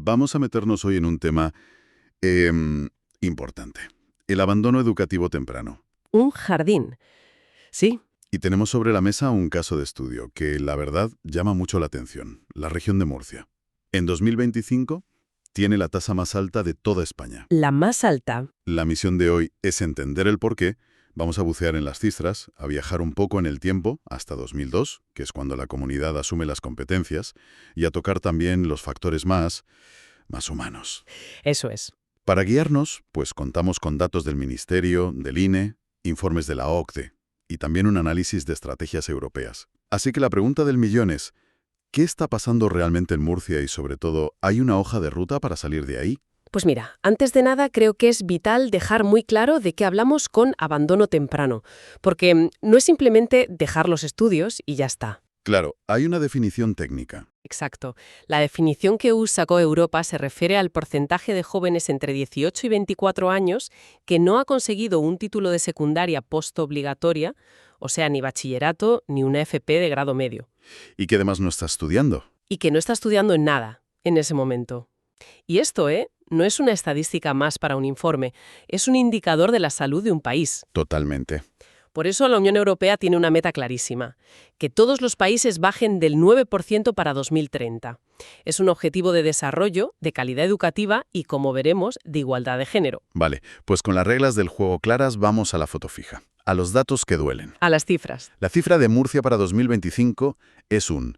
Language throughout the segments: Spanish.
Vamos a meternos hoy en un tema importante. El abandono educativo temprano. Un jardín. Sí, Y tenemos sobre la mesa un caso de estudio que, la verdad, llama mucho la atención. La región de Murcia. En 2025 tiene la tasa más alta de toda España. la más alta. La misión de hoy es entender el porqué. Vamos a bucear en las cifras, a viajar un poco en el tiempo, hasta 2002, que es cuando la comunidad asume las competencias, y a tocar también los factores más humanos. Eso es. Para guiarnos, pues contamos con datos del Ministerio, del INE, informes de la OCDE y también un análisis de estrategias europeas. Así que la pregunta del millón es, ¿qué está pasando realmente en Murcia y, sobre todo, ¿hay una hoja de ruta para salir de ahí? Pues mira, antes de nada creo que es vital dejar muy claro de qué hablamos con abandono temprano, porque no es simplemente dejar los estudios y ya está. Claro, hay una definición técnica. Exacto. La definición que sacó Europa se refiere al porcentaje de jóvenes entre 18 y 24 años que no ha conseguido un título de secundaria postobligatoria, o sea, ni bachillerato ni una FP de grado medio, Y que además no está estudiando. y que no está estudiando en nada en ese momento. Y esto, no es una estadística más para un informe, es un indicador de la salud de un país. Totalmente. Por eso la Unión Europea tiene una meta clarísima, que todos los países bajen del 9% para 2030. Es un objetivo de desarrollo, de calidad educativa y, como veremos, de igualdad de género. Vale, pues con las reglas del juego claras vamos a la foto fija, a los datos que duelen. A las cifras. La cifra de Murcia para 2025 es un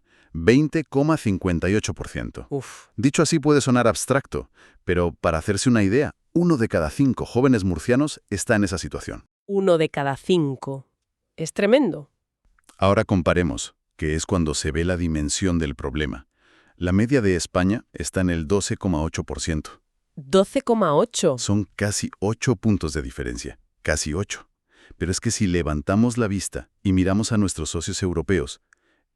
20,58%. Uf, Dicho así puede sonar abstracto, pero para hacerse una idea, 1 de cada 5 jóvenes murcianos está en esa situación. 1 de cada 5. Es tremendo. Ahora comparemos, que es cuando se ve la dimensión del problema. La media de España está en el 12,8%. 12,8. Son casi 8 puntos de diferencia, casi 8. Pero es que si levantamos la vista y miramos a nuestros socios europeos,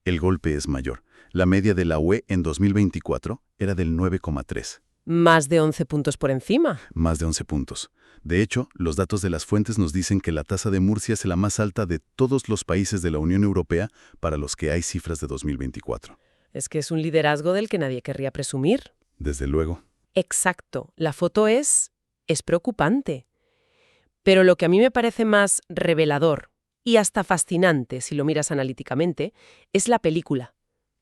el golpe es mayor. La media de la UE en 2024 era del 9,3. Más de 11 puntos por encima. Más de 11 puntos. De hecho, los datos de las fuentes nos dicen que la tasa de Murcia es la más alta de todos los países de la Unión Europea para los que hay cifras de 2024. Es que es un liderazgo del que nadie querría presumir. Desde luego. Exacto. La foto es preocupante. Pero lo que a mí me parece más revelador y hasta fascinante, si lo miras analíticamente, es la película,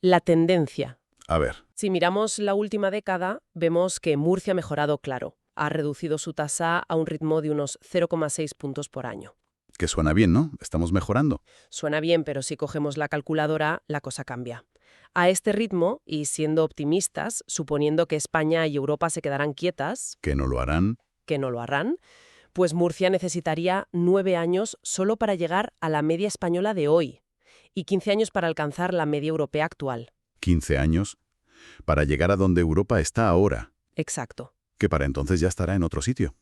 la tendencia. A ver, Si miramos la última década, vemos que Murcia ha mejorado, claro. Ha reducido su tasa a un ritmo de unos 0,6 puntos por año. que suena bien, ¿no? Estamos mejorando. Suena bien, pero si cogemos la calculadora, la cosa cambia. A este ritmo, y siendo optimistas, suponiendo que España y Europa se quedarán quietas, ¿Que no lo harán? que no lo harán, pues Murcia necesitaría 9 años solo para llegar a la media española de hoy y 15 años para alcanzar la media europea actual. 15 años. Para llegar a donde Europa está ahora, Exacto. que para entonces ya estará en otro sitio.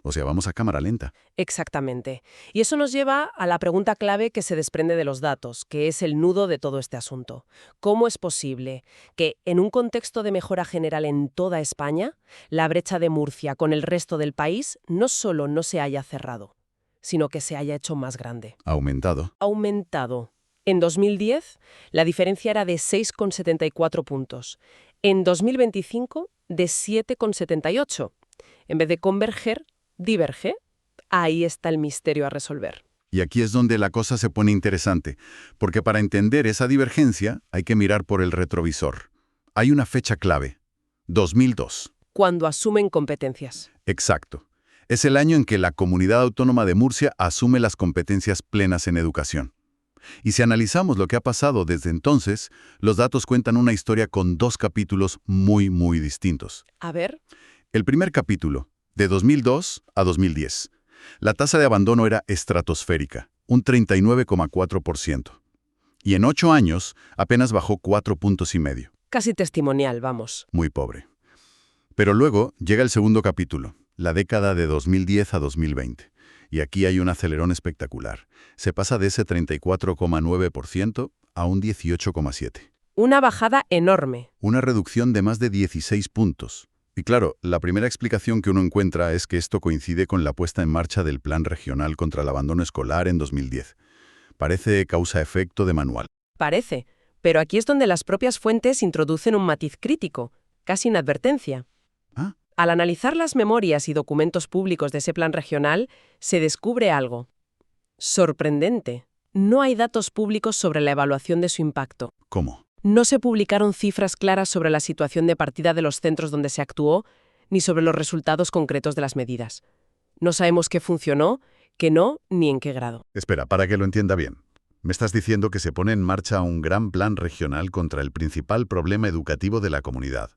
O sea, vamos a cámara lenta. Exactamente. Y eso nos lleva a la pregunta clave que se desprende de los datos, que es el nudo de todo este asunto. ¿Cómo es posible que, en un contexto de mejora general en toda España, la brecha de Murcia con el resto del país no solo no se haya cerrado, sino que se haya hecho más grande? Ha aumentado. Aumentado. En 2010, la diferencia era de 6,74 puntos. En 2025, de 7,78. En vez de converger, diverge. Ahí está el misterio a resolver. Y aquí es donde la cosa se pone interesante, porque para entender esa divergencia hay que mirar por el retrovisor. Hay una fecha clave, 2002. Cuando asumen competencias. Exacto. Es el año en que la Comunidad Autónoma de Murcia asume las competencias plenas en educación. Y si analizamos lo que ha pasado desde entonces, los datos cuentan una historia con 2 capítulos muy distintos. A ver, El primer capítulo, de 2002 a 2010. La tasa de abandono era estratosférica, un 39,4%. Y en 8 años apenas bajó 4,5 puntos. casi testimonial, vamos. Muy pobre. Pero luego llega el segundo capítulo, la década de 2010 a 2020. Y aquí hay un acelerón espectacular. Se pasa de ese 34,9% a un 18,7%. Una bajada enorme. Una reducción de más de 16 puntos. Y claro, la primera explicación que uno encuentra es que esto coincide con la puesta en marcha del Plan Regional contra el Abandono Escolar en 2010. Parece causa-efecto de manual. Parece. Pero aquí es donde las propias fuentes introducen un matiz crítico. casi en advertencia. Ah, Al analizar las memorias y documentos públicos de ese plan regional, se descubre algo sorprendente. No hay datos públicos sobre la evaluación de su impacto. ¿cómo? No se publicaron cifras claras sobre la situación de partida de los centros donde se actuó, ni sobre los resultados concretos de las medidas. No sabemos qué funcionó, qué no, ni en qué grado. Espera, para que lo entienda bien. Me estás diciendo que se pone en marcha un gran plan regional contra el principal problema educativo de la comunidad.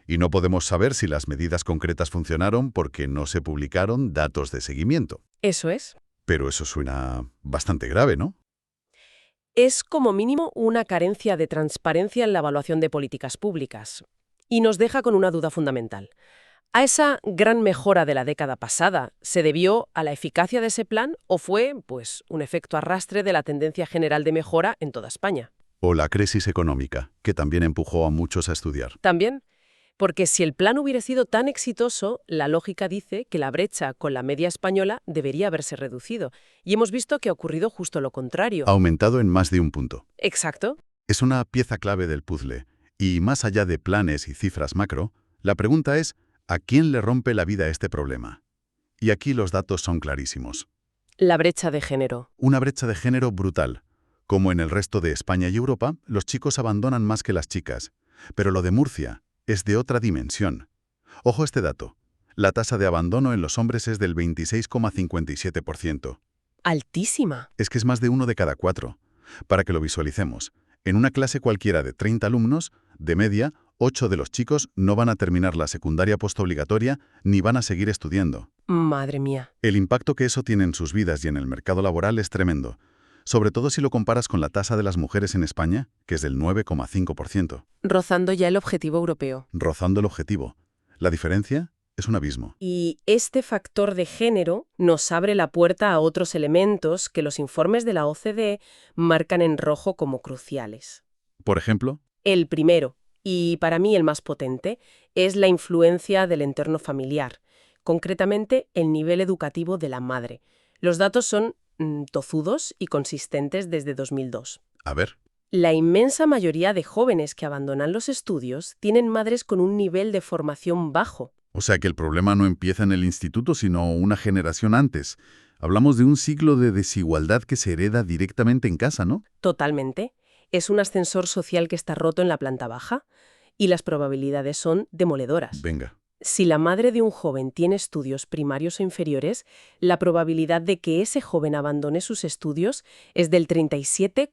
Y no podemos saber si las medidas concretas funcionaron porque no se publicaron datos de seguimiento. Eso es. Pero eso suena bastante grave, ¿no? Es como mínimo una carencia de transparencia en la evaluación de políticas públicas. Y nos deja con una duda fundamental. ¿A esa gran mejora de la década pasada se debió a la eficacia de ese plan o fue, pues, un efecto arrastre de la tendencia general de mejora en toda España? O la crisis económica, que también empujó a muchos a estudiar. También, porque si el plan hubiera sido tan exitoso, la lógica dice que la brecha con la media española debería haberse reducido. Y hemos visto que ha ocurrido justo lo contrario. Ha aumentado en más de un punto. Exacto. Es una pieza clave del puzzle. Y más allá de planes y cifras macro, la pregunta es, ¿a quién le rompe la vida este problema? Y aquí los datos son clarísimos. La brecha de género. Una brecha de género brutal. Como en el resto de España y Europa, los chicos abandonan más que las chicas. Pero lo de Murcia es de otra dimensión. Ojo este dato. La tasa de abandono en los hombres es del 26,57%. Altísima. Es que es más de 1 de cada 4. Para que lo visualicemos, en una clase cualquiera de 30 alumnos, de media, 8 de los chicos no van a terminar la secundaria postobligatoria ni van a seguir estudiando. Madre mía. El impacto que eso tiene en sus vidas y en el mercado laboral es tremendo, sobre todo si lo comparas con la tasa de las mujeres en España, que es del 9,5%, Rozando ya el objetivo europeo. rozando el objetivo. La diferencia es un abismo. Y este factor de género nos abre la puerta a otros elementos que los informes de la OCDE marcan en rojo como cruciales. Por ejemplo, El primero, y para mí el más potente, es la influencia del entorno familiar, concretamente el nivel educativo de la madre. Los datos son tozudos y consistentes desde 2002. a ver, La inmensa mayoría de jóvenes que abandonan los estudios tienen madres con un nivel de formación bajo. o sea que el problema no empieza en el instituto, sino una generación antes. Hablamos de un ciclo de desigualdad que se hereda directamente en casa, ¿no? Totalmente. Es un ascensor social que está roto en la planta baja y las probabilidades son demoledoras. Venga. Si la madre de un joven tiene estudios primarios o inferiores, la probabilidad de que ese joven abandone sus estudios es del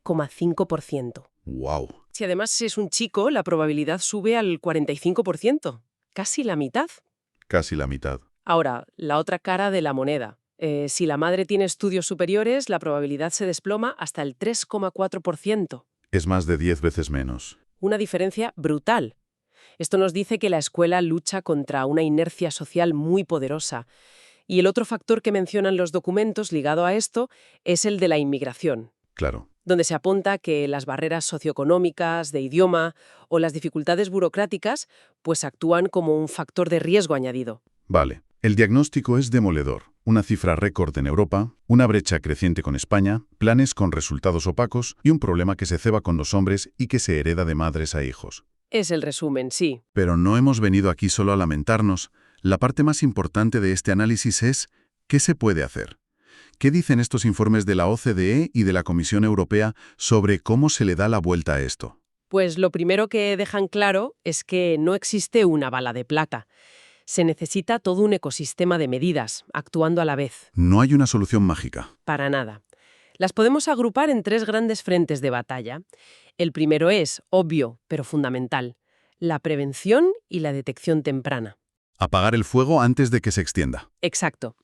37,5%. ¡Wow! Si además es un chico, la probabilidad sube al 45%, casi la mitad. Casi la mitad. Ahora, la otra cara de la moneda. Si la madre tiene estudios superiores, la probabilidad se desploma hasta el 3,4%. Es más de 10 veces menos. Una diferencia brutal. Esto nos dice que la escuela lucha contra una inercia social muy poderosa. Y el otro factor que mencionan los documentos ligado a esto es el de la inmigración, Claro. donde se apunta que las barreras socioeconómicas, de idioma o las dificultades burocráticas pues actúan como un factor de riesgo añadido. Vale. El diagnóstico es demoledor. Una cifra récord en Europa, una brecha creciente con España, planes con resultados opacos y un problema que se ceba con los hombres y que se hereda de madres a hijos. Es el resumen, sí. Pero no hemos venido aquí solo a lamentarnos. La parte más importante de este análisis es ¿qué se puede hacer? ¿Qué dicen estos informes de la OCDE y de la Comisión Europea sobre cómo se le da la vuelta a esto? Pues lo primero que dejan claro es que no existe una bala de plata. Se necesita todo un ecosistema de medidas, actuando a la vez. No hay una solución mágica. Para nada. Las podemos agrupar en 3 grandes frentes de batalla. El primero es, obvio, pero fundamental, la prevención y la detección temprana. Apagar el fuego antes de que se extienda. Exacto.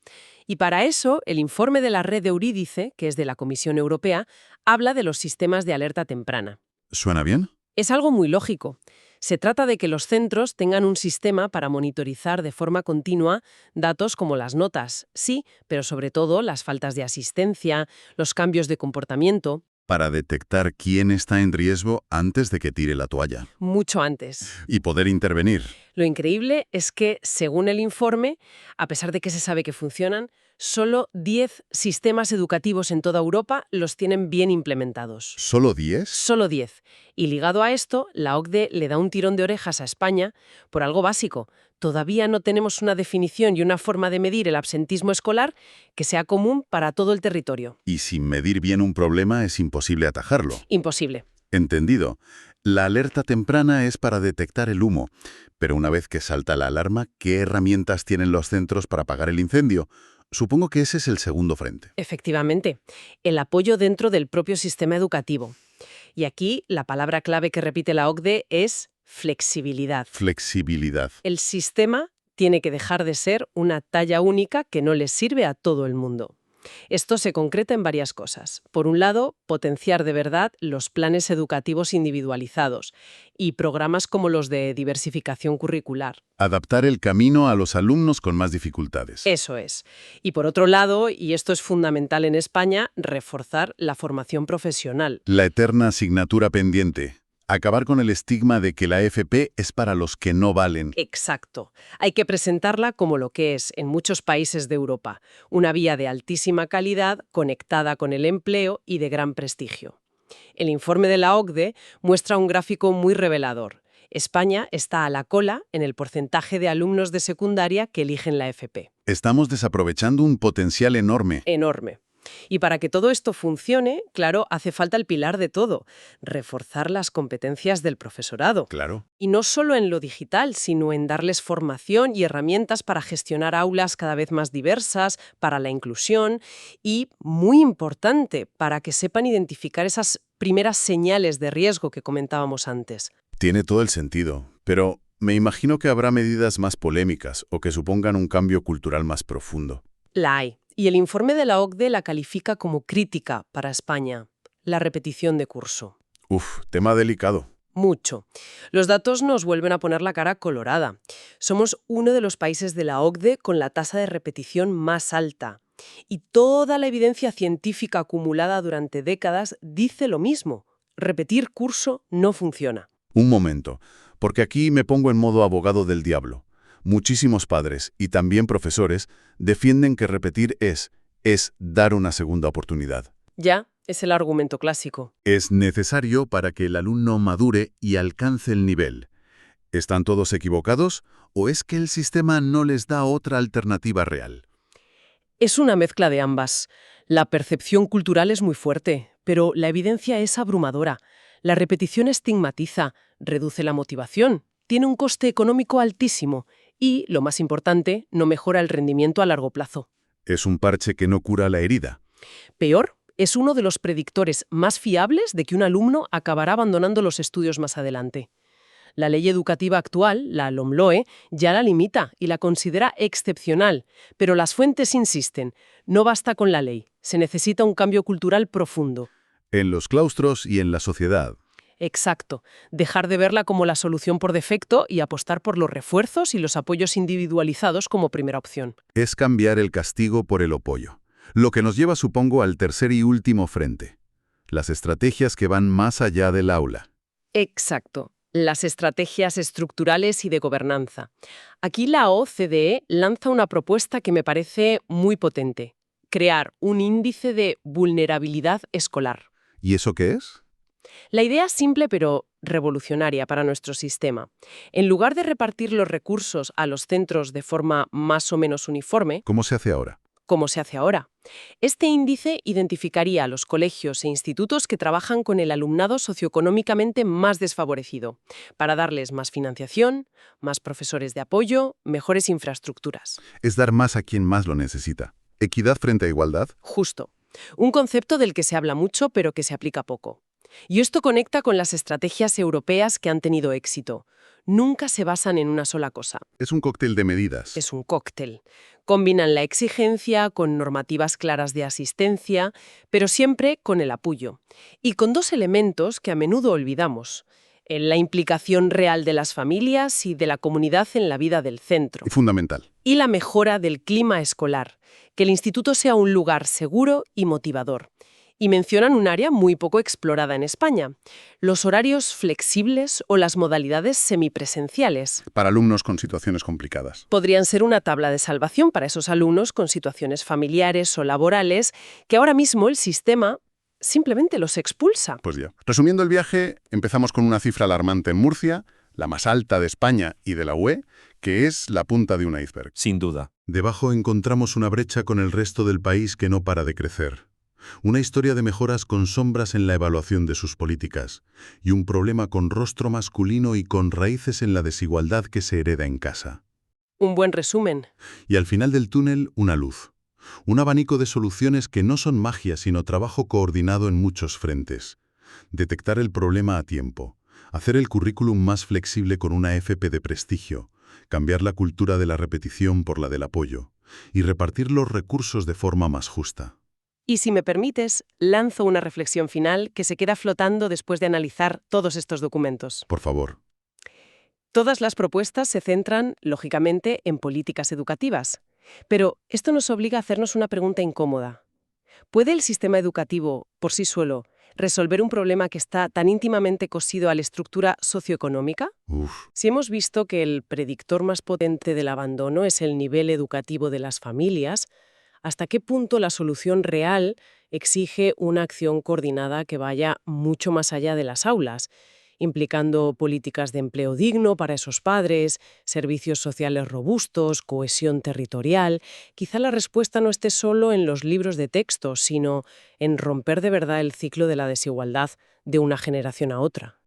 Y para eso, el informe de la red Eurídice, que es de la Comisión Europea, habla de los sistemas de alerta temprana. ¿Suena bien? Es algo muy lógico. Se trata de que los centros tengan un sistema para monitorizar de forma continua datos como las notas, sí, pero sobre todo las faltas de asistencia, los cambios de comportamiento. Para detectar quién está en riesgo antes de que tire la toalla. Mucho antes. Y poder intervenir. Lo increíble es que, según el informe, a pesar de que se sabe que funcionan, Solo 10 sistemas educativos en toda Europa los tienen bien implementados. ¿Solo 10? Solo 10. Y ligado a esto, la OCDE le da un tirón de orejas a España por algo básico. Todavía no tenemos una definición y una forma de medir el absentismo escolar que sea común para todo el territorio. Y sin medir bien un problema es imposible atajarlo. Imposible. Entendido. La alerta temprana es para detectar el humo, pero una vez que salta la alarma, ¿qué herramientas tienen los centros para apagar el incendio? Supongo que ese es el segundo frente. Efectivamente, el apoyo dentro del propio sistema educativo. Y aquí la palabra clave que repite la OCDE es flexibilidad. Flexibilidad. El sistema tiene que dejar de ser una talla única que no les sirve a todo el mundo. Esto se concreta en varias cosas. Por un lado, potenciar de verdad los planes educativos individualizados y programas como los de diversificación curricular. Adaptar el camino a los alumnos con más dificultades. Eso es. Y por otro lado, y esto es fundamental en España, reforzar la formación profesional. La eterna asignatura pendiente. Acabar con el estigma de que la FP es para los que no valen. Exacto. Hay que presentarla como lo que es en muchos países de Europa, una vía de altísima calidad, conectada con el empleo y de gran prestigio. El informe de la OCDE muestra un gráfico muy revelador. España está a la cola en el porcentaje de alumnos de secundaria que eligen la FP. Estamos desaprovechando un potencial enorme. Enorme. Y para que todo esto funcione, claro, hace falta el pilar de todo, reforzar las competencias del profesorado. Claro. Y no solo en lo digital, sino en darles formación y herramientas para gestionar aulas cada vez más diversas, para la inclusión y, muy importante, para que sepan identificar esas primeras señales de riesgo que comentábamos antes. Tiene todo el sentido, pero me imagino que habrá medidas más polémicas o que supongan un cambio cultural más profundo. La hay. Y el informe de la OCDE la califica como crítica para España, la repetición de curso. Tema delicado. Mucho. Los datos nos vuelven a poner la cara colorada. Somos uno de los países de la OCDE con la tasa de repetición más alta. Y toda la evidencia científica acumulada durante décadas dice lo mismo. Repetir curso no funciona. Un momento, porque aquí me pongo en modo abogado del diablo. Muchísimos padres, y también profesores, defienden que repetir es dar una segunda oportunidad. Ya, es el argumento clásico. Es necesario para que el alumno madure y alcance el nivel. ¿Están todos equivocados o es que el sistema no les da otra alternativa real? Es una mezcla de ambas. La percepción cultural es muy fuerte, pero la evidencia es abrumadora. La repetición estigmatiza, reduce la motivación, tiene un coste económico altísimo y, lo más importante, no mejora el rendimiento a largo plazo. Es un parche que no cura la herida. Peor, es uno de los predictores más fiables de que un alumno acabará abandonando los estudios más adelante. La ley educativa actual, la LOMLOE, ya la limita y la considera excepcional, pero las fuentes insisten, no basta con la ley, se necesita un cambio cultural profundo. En los claustros y en la sociedad. Exacto. Dejar de verla como la solución por defecto y apostar por los refuerzos y los apoyos individualizados como primera opción. Es cambiar el castigo por el apoyo. Lo que nos lleva, supongo, al tercer y último frente. Las estrategias que van más allá del aula. Exacto. Las estrategias estructurales y de gobernanza. Aquí la OCDE lanza una propuesta que me parece muy potente. Crear un índice de vulnerabilidad escolar. ¿Y eso qué es? La idea es simple pero revolucionaria para nuestro sistema. En lugar de repartir los recursos a los centros de forma más o menos uniforme, ¿Cómo se hace ahora? como se hace ahora, este índice identificaría a los colegios e institutos que trabajan con el alumnado socioeconómicamente más desfavorecido, para darles más financiación, más profesores de apoyo, mejores infraestructuras. Es dar más a quien más lo necesita. ¿Equidad frente a igualdad? Justo. Un concepto del que se habla mucho pero que se aplica poco. Y esto conecta con las estrategias europeas que han tenido éxito. Nunca se basan en una sola cosa. Es un cóctel de medidas. Es un cóctel. Combinan la exigencia con normativas claras de asistencia, pero siempre con el apoyo. Y con dos elementos que a menudo olvidamos. La implicación real de las familias y de la comunidad en la vida del centro. Fundamental. Y la mejora del clima escolar. Que el instituto sea un lugar seguro y motivador. Y mencionan un área muy poco explorada en España, los horarios flexibles o las modalidades semipresenciales. Para alumnos con situaciones complicadas. Podrían ser una tabla de salvación para esos alumnos con situaciones familiares o laborales que ahora mismo el sistema simplemente los expulsa. Pues ya. Resumiendo el viaje, empezamos con una cifra alarmante en Murcia, la más alta de España y de la UE, que es la punta de un iceberg. Sin duda. Debajo encontramos una brecha con el resto del país que no para de crecer. Una historia de mejoras con sombras en la evaluación de sus políticas y un problema con rostro masculino y con raíces en la desigualdad que se hereda en casa. Un buen resumen. Y al final del túnel, una luz. Un abanico de soluciones que no son magia, sino trabajo coordinado en muchos frentes. Detectar el problema a tiempo. Hacer el currículum más flexible con una FP de prestigio. Cambiar la cultura de la repetición por la del apoyo. Y repartir los recursos de forma más justa. Y si me permites, lanzo una reflexión final que se queda flotando después de analizar todos estos documentos. Por favor. Todas las propuestas se centran, lógicamente, en políticas educativas. Pero esto nos obliga a hacernos una pregunta incómoda. ¿Puede el sistema educativo, por sí solo, resolver un problema que está tan íntimamente cosido a la estructura socioeconómica? Uf. Si hemos visto que el predictor más potente del abandono es el nivel educativo de las familias, ¿hasta qué punto la solución real exige una acción coordinada que vaya mucho más allá de las aulas, implicando políticas de empleo digno para esos padres, servicios sociales robustos, cohesión territorial? Quizá la respuesta no esté solo en los libros de texto, sino en romper de verdad el ciclo de la desigualdad de una generación a otra.